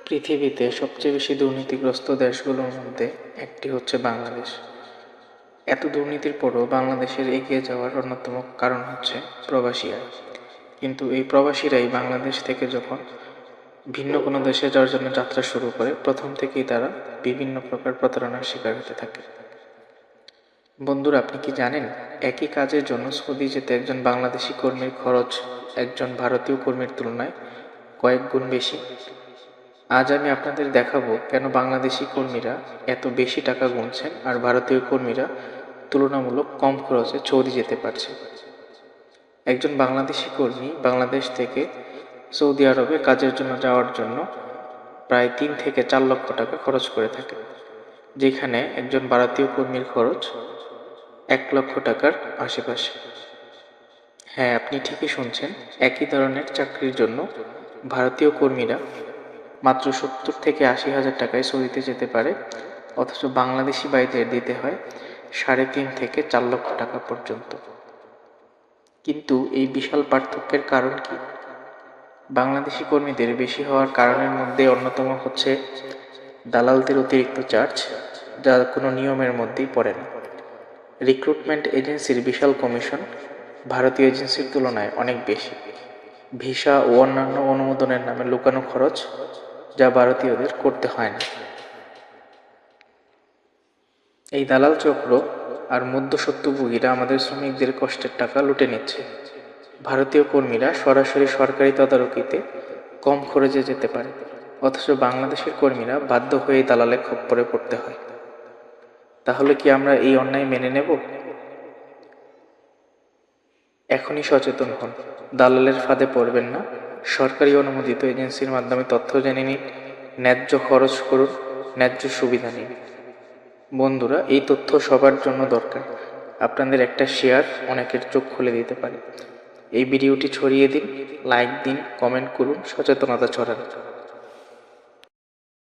পৃথিবীতে সবচেয়ে বেশি দুর্নীতিগ্রস্ত দেশগুলোর মধ্যে একটি হচ্ছে বাংলাদেশ। এত দুর্নীতির পরও বাংলাদেশের এগিয়ে যাওয়ার অন্যতম কারণ হচ্ছে প্রবাসী আয়। কিন্তু এই প্রবাসীরাই বাংলাদেশ থেকে যখন ভিন্ন কোনো দেশে যাওয়ার জন্য যাত্রা শুরু করে, প্রথম থেকেই তারা বিভিন্ন প্রকার প্রতারণার শিকার হতে থাকে। বন্ধুরা, আপনি কি জানেন একই কাজের জন্য সৌদি যেতে একজন বাংলাদেশি কর্মীর খরচ একজন ভারতীয় কর্মীর তুলনায় কয়েক গুণ বেশি? আজ আমি আপনাদের দেখাবো কেন বাংলাদেশি কর্মীরা এত বেশি টাকা গুনছেন আর ভারতীয় কর্মীরা তুলনামূলক কম খরচে সৌদি যেতে পারছে। একজন বাংলাদেশি কর্মী বাংলাদেশ থেকে সৌদি আরবে কাজের জন্য যাওয়ার জন্য প্রায় 3 থেকে 4 লক্ষ টাকা খরচ করে থাকে, যেখানে একজন ভারতীয় কর্মীর খরচ 1 লক্ষ টাকার আশেপাশে। হ্যাঁ, আপনি ঠিকই শুনছেন, একই ধরনের চাকরির জন্য ভারতীয় কর্মীরা মাত্র 70 থেকে 80 হাজার টাকায় সৌদিতে যেতে পারে, অথচ বাংলাদেশি ভাইদের দিতে হয় 3.5 থেকে 4 লক্ষ টাকা পর্যন্ত। কিন্তু এই বিশাল পার্থক্যের কারণ কি? বাংলাদেশি কর্মীদের বেশি হওয়ার কারণের মধ্যে অন্যতম হচ্ছে দালালদের অতিরিক্ত চার্জ, যা কোনো নিয়মের মধ্যেই পড়ে না। রিক্রুটমেন্ট এজেন্সির বিশাল কমিশন ভারতীয় এজেন্সির তুলনায় অনেক বেশি। ভিসা ও অন্যান্য অনুমোদনের নামে লুকানো খরচ, যা ভারতীয়দের করতে হয় না। এই দালাল চক্র আর মধ্যস্বত্বভোগীরা আমাদের শ্রমিকদের কষ্টের টাকা লুটে নিচ্ছে। ভারতীয় কর্মীরা সরাসরি সরকারি তদারকিতে কম খরচে যেতে পারে, অথচ বাংলাদেশের কর্মীরা বাধ্য হয়ে দালালের খপ্পরে পড়তে হয়। তাহলে কি আমরা এই অন্যায় মেনে নেব? এখনই সচেতন হন, দালালের ফাঁদে পড়বেন না। সরকারি অনুমোদিত এজেন্সির মাধ্যমে তথ্য জেনে নিন, ন্যায্য খরচ করুন, ন্যায্য সুবিধা নিন। বন্ধুরা, এই তথ্য সবার জন্য দরকার। আপনাদের একটা শেয়ার অনেকের চোখ খুলে দিতে পারে। এই ভিডিওটি ছড়িয়ে দিন, লাইক দিন, কমেন্ট করুন, সচেতনতা ছড়ান।